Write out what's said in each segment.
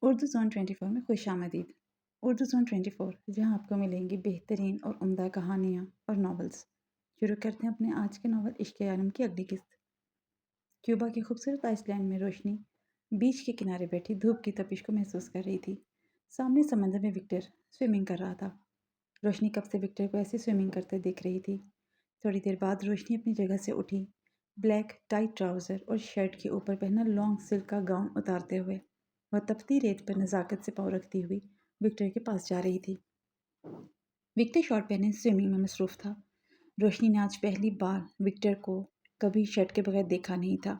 Urdu zone 24 में खुशामदीद। Urdu zone 24 जहां आपको मिलेंगी बेहतरीन और उम्दा कहानियां और नॉवेल्स। शुरू करते हैं अपने आज के नॉवल इश्क आलम की अगली किस्त। क्यूबा के खूबसूरत आइसलैंड में रोशनी बीच के किनारे बैठी धूप की तपिश को महसूस कर रही थी। सामने समंदर में विक्टर स्विमिंग कर रहा था। रोशनी कब से विक्टर को ऐसी स्विमिंग करते देख रही थी। थोड़ी देर बाद रोशनी अपनी जगह से उठी, ब्लैक टाइट ट्राउज़र और शर्ट के ऊपर पहना लॉन्ग सिल्क का गाउन उतारते हुए वह तपती रेत पर नज़ाकत से पाँव रखती हुई विक्टर के पास जा रही थी। विक्टर शॉर्ट पहने स्विमिंग में मसरूफ़ था। रोशनी ने आज पहली बार विक्टर को कभी शर्ट के बगैर देखा नहीं था।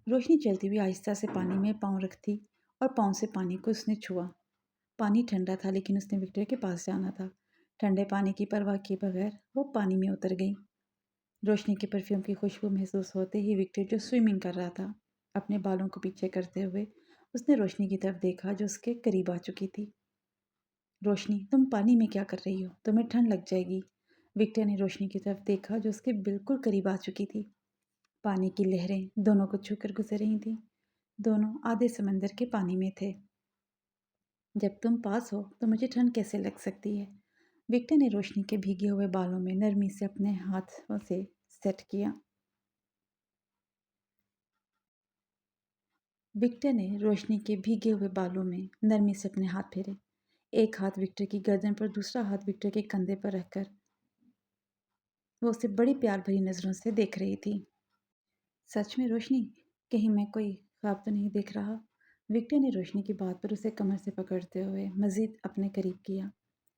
रोशनी चलती हुई आहिस्ता से पानी में पाँव रखती और पाँव से पानी को उसने छुआ। पानी ठंडा था लेकिन उसने विक्टर के पास जाना था। ठंडे पानी की परवाह किए बगैर वो पानी में उतर गई। रोशनी के परफ्यूम की खुशबू महसूस होते ही विक्टर जो स्विमिंग कर रहा था, अपने बालों को पीछे करते हुए उसने रोशनी की तरफ देखा जो उसके करीब आ चुकी थी। रोशनी, तुम पानी में क्या कर रही हो? तुम्हें ठंड लग जाएगी। विक्टर ने रोशनी की तरफ देखा जो उसके बिल्कुल करीब आ चुकी थी। पानी की लहरें दोनों को छूकर गुजर रही थीं। दोनों आधे समंदर के पानी में थे। जब तुम पास हो तो मुझे ठंड कैसे लग सकती है? विक्टर ने रोशनी के भीगे हुए बालों में नरमी से अपने हाथों से सेट किया। विक्टर ने रोशनी के भीगे हुए बालों में नरमी से अपने हाथ फेरे। एक हाथ विक्टर की गर्दन पर, दूसरा हाथ विक्टर के कंधे पर रखकर वो उसे बड़ी प्यार भरी नज़रों से देख रही थी। सच में रोशनी, कहीं मैं कोई ख्वाब तो नहीं देख रहा? विक्टर ने रोशनी की बात पर उसे कमर से पकड़ते हुए मज़ीद अपने करीब किया।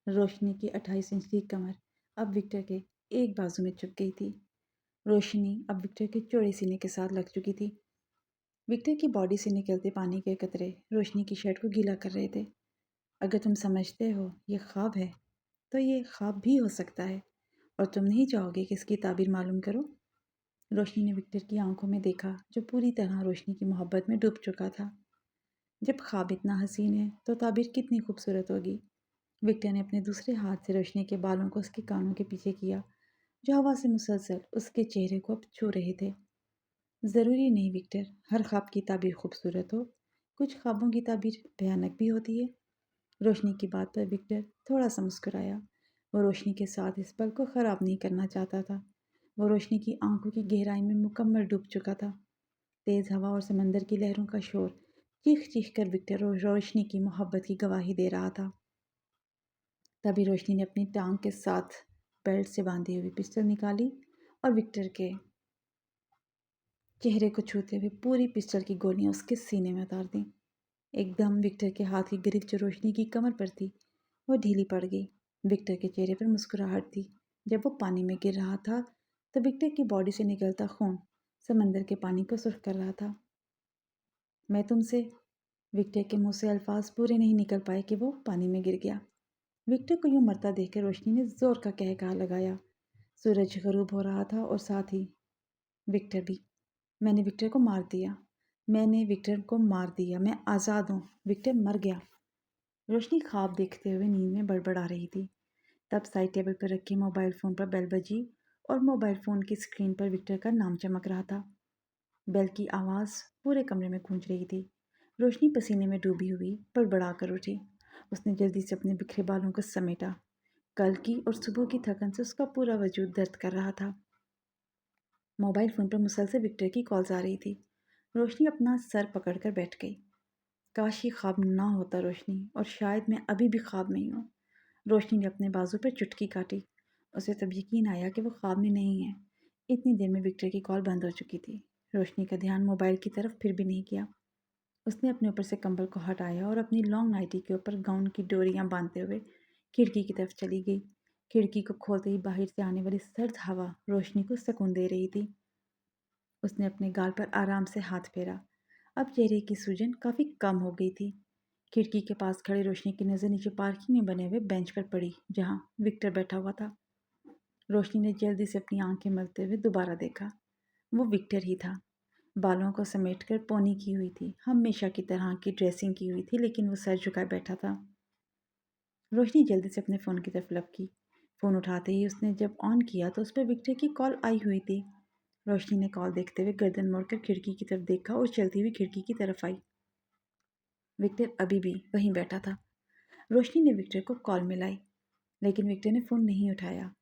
रोशनी की 28 इंच की कमर अब विक्टर के एक बाजू में चुप गई थी। रोशनी अब विक्टर के चौड़े सीने के साथ लग चुकी थी। विक्टर की बॉडी से निकलते पानी के कतरे रोशनी की शर्ट को गीला कर रहे थे। अगर तुम समझते हो ये ख्वाब है तो ये ख्वाब भी हो सकता है, और तुम नहीं चाहोगे कि इसकी ताबीर मालूम करो? रोशनी ने विक्टर की आंखों में देखा जो पूरी तरह रोशनी की मोहब्बत में डूब चुका था। जब ख्वाब इतना हसीन है तो ताबीर कितनी खूबसूरत होगी। विक्टर ने अपने दूसरे हाथ से रोशनी के बालों को उसके कानों के पीछे किया जो हवा से मुसलसल उसके चेहरे को अब छू रहे थे। ज़रूरी नहीं विक्टर, हर ख्वाब की ताबीर खूबसूरत हो। कुछ ख्वाबों की ताबीर भयानक भी होती है। रोशनी की बात पर विक्टर थोड़ा सा मुस्कुराया। वो रोशनी के साथ इस पल को ख़राब नहीं करना चाहता था। वो रोशनी की आंखों की गहराई में मुकम्मल डूब चुका था। तेज़ हवा और समंदर की लहरों का शोर चीख चीख कर विक्टर और रोशनी की मोहब्बत की गवाही दे रहा था। तभी रोशनी ने अपनी टांग के साथ बेल्ट से बांधी हुई पिस्टल निकाली और विक्टर के चेहरे को छूते हुए पूरी पिस्टल की गोलियां उसके सीने में उतार दी। एकदम विक्टर के हाथ की ग्रिप जो रोशनी की कमर पर थी वो ढीली पड़ गई। विक्टर के चेहरे पर मुस्कुराहट थी। जब वो पानी में गिर रहा था तो विक्टर की बॉडी से निकलता खून समंदर के पानी को सुर्ख कर रहा था। मैं तुमसे, विक्टर के मुंह से अल्फाज पूरे नहीं निकल पाए कि वो पानी में गिर गया। विक्टर को यूं मरता देखकर रोशनी ने जोर का कहकहा लगाया। सूरज गरूब हो रहा था और साथ ही विक्टर भी। मैंने विक्टर को मार दिया। मैंने विक्टर को मार दिया। मैं आज़ाद हूँ। विक्टर मर गया। रोशनी ख्वाब देखते हुए नींद में बड़बड़ा रही थी। तब साइड टेबल पर रखे मोबाइल फ़ोन पर बेल बजी और मोबाइल फ़ोन की स्क्रीन पर विक्टर का नाम चमक रहा था। बेल की आवाज़ पूरे कमरे में गूंज रही थी। रोशनी पसीने में डूबी हुई बड़बड़ा कर उठी। उसने जल्दी से अपने बिखरे बालों को समेटा। कल की और सुबह की थकन से उसका पूरा वजूद दर्द कर रहा था। मोबाइल फ़ोन पर मुसलसल विक्टर की कॉल्स आ रही थी। रोशनी अपना सर पकड़कर बैठ गई। काश ये ख्वाब ना होता रोशनी, और शायद मैं अभी भी ख्वाब में ही हूँ। रोशनी ने अपने बाजू पर चुटकी काटी। उसे तब यकीन आया कि वो ख्वाब में नहीं है। इतनी देर में विक्टर की कॉल बंद हो चुकी थी। रोशनी का ध्यान मोबाइल की तरफ फिर भी नहीं किया। उसने अपने ऊपर से कंबल को हटाया और अपनी लॉन्ग नाइटी के ऊपर गाउन की डोरियां बांधते हुए खिड़की की तरफ चली गई। खिड़की को खोलते ही बाहर से आने वाली सर्द हवा रोशनी को सुकून दे रही थी। उसने अपने गाल पर आराम से हाथ फेरा। अब चेहरे की सूजन काफ़ी कम हो गई थी। खिड़की के पास खड़े रोशनी की नज़र नीचे पार्किंग में बने हुए बेंच पर पड़ी जहाँ विक्टर बैठा हुआ था। रोशनी ने जल्दी से अपनी आंखें मलते हुए दोबारा देखा। वो विक्टर ही था। बालों को समेटकर पोनी की हुई थी, हमेशा की तरह की ड्रेसिंग की हुई थी, लेकिन वो सर झुकाए बैठा था। रोशनी जल्दी से अपने फ़ोन की तरफ लपकी। फ़ोन उठाते ही उसने जब ऑन किया तो उस पर विक्टर की कॉल आई हुई थी। रोशनी ने कॉल देखते हुए गर्दन मोड़कर खिड़की की तरफ देखा और चलती हुई खिड़की की तरफ आई। विक्टर अभी भी वहीं बैठा था। रोशनी ने विक्टर को कॉल मिलाई, लेकिन विक्टर ने फ़ोन नहीं उठाया।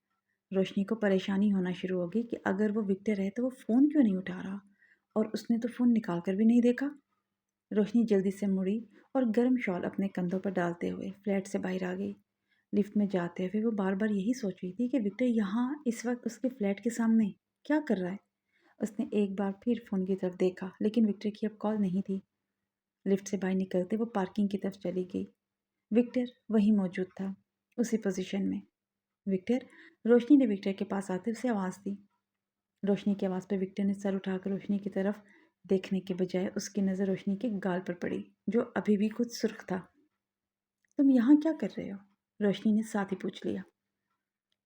रोशनी को परेशानी होना शुरू हो गई कि अगर वो विक्टर है तो वो फ़ोन क्यों नहीं उठा रहा, और उसने तो फ़ोन निकाल कर भी नहीं देखा। रोशनी जल्दी से मुड़ी और गर्म शॉल अपने कंधों पर डालते हुए फ्लैट से बाहर आ गई। लिफ्ट में जाते हुए वो बार बार यही सोच रही थी कि विक्टर यहाँ इस वक्त उसके फ्लैट के सामने क्या कर रहा है। उसने एक बार फिर फ़ोन की तरफ देखा, लेकिन विक्टर की अब कॉल नहीं थी। लिफ्ट से बाहर निकलते वो पार्किंग की तरफ चली गई। विक्टर वहीं मौजूद था, उसी पोजीशन में। विक्टर, रोशनी ने विक्टर के पास आते उसे आवाज़ दी। रोशनी की आवाज़ पर विक्टर ने सर उठाकर रोशनी की तरफ देखने के बजाय उसकी नज़र रोशनी के गाल पर पड़ी, जो अभी भी कुछ सुर्ख था। तुम यहाँ क्या कर रहे हो? रोशनी ने साथ ही पूछ लिया।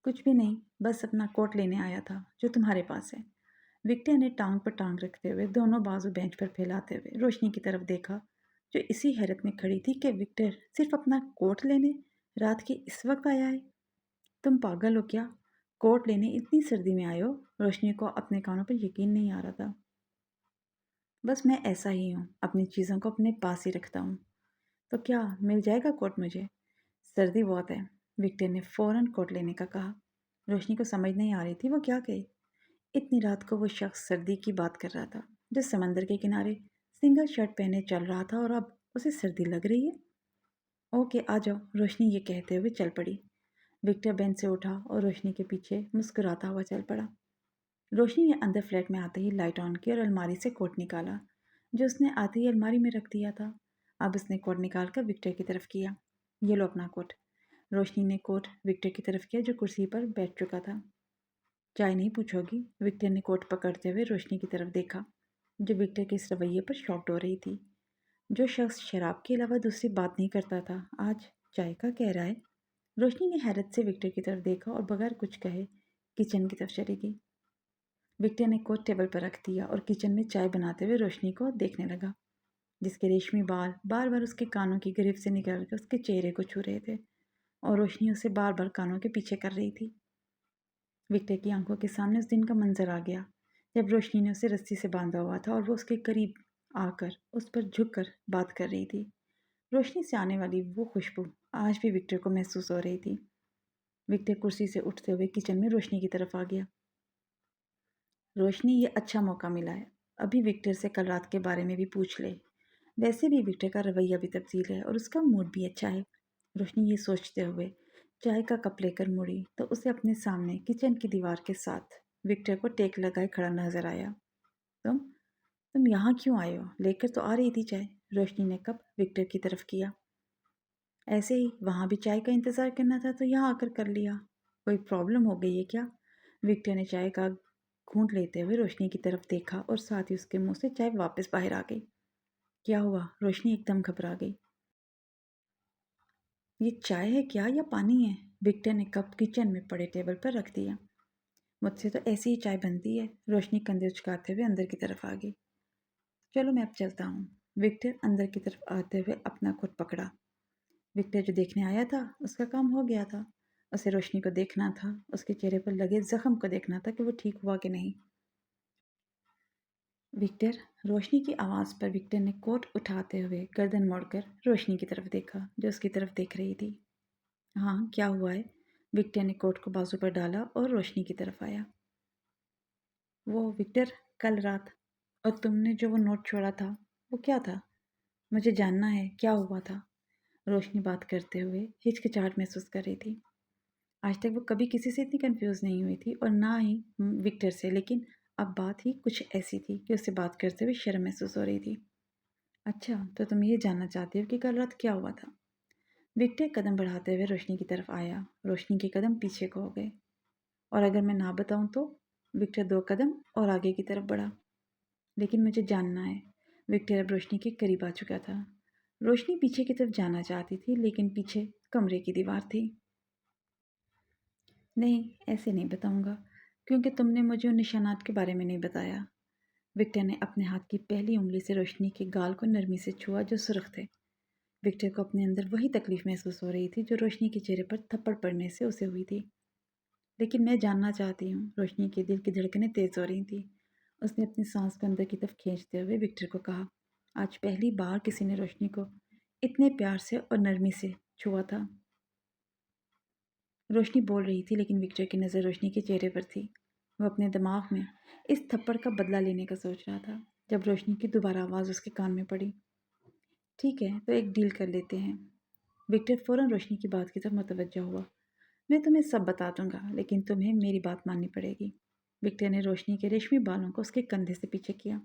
कुछ भी नहीं, बस अपना कोट लेने आया था जो तुम्हारे पास है। विक्टर ने टांग पर टांग रखते हुए दोनों बाजू बेंच पर फैलाते हुए रोशनी की तरफ देखा, जो इसी हैरत में खड़ी थी कि विक्टर सिर्फ अपना कोट लेने रात के इस वक्त आया है। तुम पागल हो क्या? कोट लेने इतनी सर्दी में आए हो? रोशनी को अपने कानों पर यकीन नहीं आ रहा था। बस मैं ऐसा ही हूँ, अपनी चीज़ों को अपने पास ही रखता हूँ। तो क्या मिल जाएगा कोट मुझे? सर्दी बहुत है, विक्टर ने फ़ौरन कोट लेने का कहा। रोशनी को समझ नहीं आ रही थी वो क्या कहे। इतनी रात को वो शख्स सर्दी की बात कर रहा था, जो समंदर के किनारे सिंगल शर्ट पहने चल रहा था, और अब उसे सर्दी लग रही है। ओके आ जाओ, रोशनी ये कहते हुए चल पड़ी। विक्टर बेंच से उठा और रोशनी के पीछे मुस्कुराता हुआ चल पड़ा। रोशनी ने अंदर फ्लैट में आते ही लाइट ऑन की और अलमारी से कोट निकाला, जो उसने आते ही अलमारी में रख दिया था। अब उसने कोट निकाल कर विक्टर की तरफ किया। ये लो अपना कोट। रोशनी ने कोट विक्टर की तरफ किया, जो कुर्सी पर बैठ चुका था। चाय नहीं पूछोगी? विक्टर ने कोट पकड़ते हुए रोशनी की तरफ देखा, जो विक्टर के इस रवैये पर शॉक्ड हो रही थी। जो शख्स शराब के अलावा दूसरी बात नहीं करता था, आज चाय का कह रहा है। रोशनी ने हैरत से विक्टर की तरफ देखा और बगैर कुछ कहे किचन की तरफ चली गई। विक्टर ने कोट टेबल पर रख दिया और किचन में चाय बनाते हुए रोशनी को देखने लगा, जिसके रेशमी बाल बार बार उसके कानों की गिरफ्त से निकल कर उसके चेहरे को छू रहे थे, और रोशनी उसे बार बार कानों के पीछे कर रही थी। विक्टर की आंखों के सामने उस दिन का मंजर आ गया, जब रोशनी ने उसे रस्सी से बांधा हुआ था और वो उसके करीब आकर उस पर झुककर बात कर रही थी। रोशनी से आने वाली वो खुशबू आज भी विक्टर को महसूस हो रही थी। विक्टर कुर्सी से उठते हुए किचन में रोशनी की तरफ आ गया। रोशनी, ये अच्छा मौका मिला है, अभी विक्टर से कल रात के बारे में भी पूछ ले। वैसे भी विक्टर का रवैया भी तब्दील है और उसका मूड भी अच्छा है। रोशनी ये सोचते हुए चाय का कप लेकर मुड़ी तो उसे अपने सामने किचन की दीवार के साथ विक्टर को टेक लगाए खड़ा नजर आया। तुम तुम यहाँ क्यों आए हो? लेकर तो आ रही थी चाय। रोशनी ने कप विक्टर की तरफ किया। ऐसे ही, वहाँ भी चाय का इंतज़ार करना था तो यहाँ आकर कर लिया। कोई प्रॉब्लम हो गई है क्या? विक्टर ने चाय का घूंट लेते हुए रोशनी की तरफ देखा और साथ ही उसके मुंह से चाय वापस बाहर आ गई। क्या हुआ? रोशनी एकदम घबरा गई। ये चाय है क्या या पानी है? विक्टर ने कप किचन में पड़े टेबल पर रख दिया। मुझसे तो ऐसी ही चाय बनती है। रोशनी कंधे उचकाते हुए अंदर की तरफ आ गई। चलो मैं अब चलता हूँ। विक्टर अंदर की तरफ आते हुए अपना कोट पकड़ा। विक्टर जो देखने आया था उसका काम हो गया था। उसे रोशनी को देखना था, उसके चेहरे पर लगे जख्म को देखना था कि वो ठीक हुआ कि नहीं। विक्टर, रोशनी की आवाज़ पर विक्टर ने कोट उठाते हुए गर्दन मोड़कर रोशनी की तरफ देखा, जो उसकी तरफ देख रही थी। हाँ, क्या हुआ है? विक्टर ने कोट को बाजू पर डाला और रोशनी की तरफ आया। वो विक्टर, कल रात और तुमने जो वो नोट छोड़ा था, वो क्या था? मुझे जानना है, क्या हुआ था? रोशनी बात करते हुए हिचकिचाहट महसूस कर रही थी। आज तक वो कभी किसी से इतनी कंफ्यूज नहीं हुई थी, और ना ही विक्टर से, लेकिन अब बात ही कुछ ऐसी थी कि उससे बात करते हुए शर्म महसूस हो रही थी। अच्छा, तो तुम ये जानना चाहती हो कि कल रात क्या हुआ था? विक्टर कदम बढ़ाते हुए रोशनी की तरफ आया। रोशनी के कदम पीछे को हो गए। और अगर मैं ना बताऊं तो? विक्टर 2 कदम और आगे की तरफ बढ़ा। लेकिन मुझे जानना है। विक्टर अब रोशनी के करीब आ चुका था। रोशनी पीछे की तरफ जाना चाहती थी, लेकिन पीछे कमरे की दीवार थी। नहीं, ऐसे नहीं बताऊंगा, क्योंकि तुमने मुझे उन निशानात के बारे में नहीं बताया। विक्टर ने अपने हाथ की पहली उंगली से रोशनी के गाल को नरमी से छुआ, जो सुर्ख थे। विक्टर को अपने अंदर वही तकलीफ महसूस हो रही थी जो रोशनी के चेहरे पर थप्पड़ पड़ने से उसे हुई थी। लेकिन मैं जानना चाहती हूँ। रोशनी के दिल की धड़कनें तेज हो रही थी। उसने अपनी सांस को अंदर की तरफ खींचते हुए विक्टर को कहा। आज पहली बार किसी ने रोशनी को इतने प्यार से और नरमी से छुआ था। रोशनी बोल रही थी, लेकिन विक्टर की नज़र रोशनी के चेहरे पर थी। वो अपने दिमाग में इस थप्पड़ का बदला लेने का सोच रहा था जब रोशनी की दोबारा आवाज़ उसके कान में पड़ी। ठीक है, तो एक डील कर लेते हैं। विक्टर फ़ौरन रोशनी की बात की तरफ मुतवज्जो हुआ। मैं तुम्हें सब बता दूंगा, लेकिन तुम्हें मेरी बात माननी पड़ेगी। विक्टर ने रोशनी के रेशमी बालों को उसके कंधे से पीछे किया।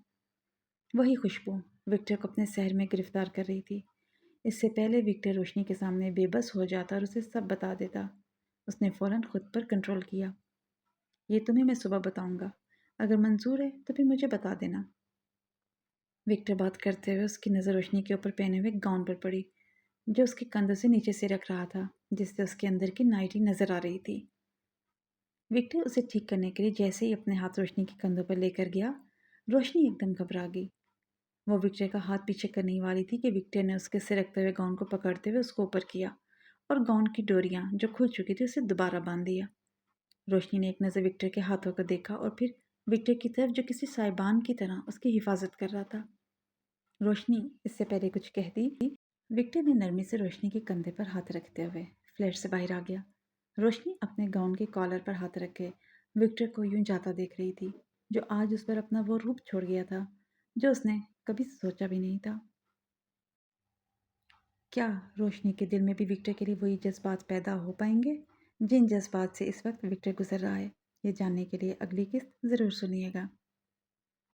वही खुशबू विक्टर को अपने शहर में गिरफ्तार कर रही थी। इससे पहले विक्टर रोशनी के सामने बेबस हो जाता और उसे सब बता देता, उसने फ़ौरन खुद पर कंट्रोल किया। ये तुम्हें मैं सुबह बताऊंगा। अगर मंजूर है तो फिर मुझे बता देना। विक्टर बात करते हुए उसकी नज़र रोशनी के ऊपर पहने हुए गाउन पर पड़ी, जो उसके कंधों से नीचे से रख रहा था, जिससे उसके अंदर की नाइटी नज़र आ रही थी। विक्टर उसे ठीक करने के लिए जैसे ही अपने हाथ रोशनी के कंधों पर लेकर गया, रोशनी एकदम घबरा गई। वो विक्टर का हाथ पीछे करने ही वाली थी कि विक्टर ने उसके सिर रखते हुए गाउन को पकड़ते हुए उसको ऊपर किया और गाउन की डोरियां जो खुल चुकी थी उसे दोबारा बांध दिया। रोशनी ने एक नज़र विक्टर के हाथों को देखा और फिर विक्टर की तरफ, जो किसी साहिबान की तरह उसकी हिफाजत कर रहा था। रोशनी इससे पहले कुछ कहती, विक्टर ने नरमी से रोशनी के कंधे पर हाथ रखते हुए फ्लैट से बाहर आ गया। रोशनी अपने गाउन के कॉलर पर हाथ रखे विक्टर को यूं जाता देख रही थी, जो आज उस पर अपना वो रूप छोड़ गया था जो उसने कभी सोचा भी नहीं था। क्या रोशनी के दिल में भी विक्टर के लिए वही जज्बात पैदा हो पाएंगे जिन जज्बात से इस वक्त विक्टर गुजर रहा है? ये जानने के लिए अगली किस्त ज़रूर सुनिएगा।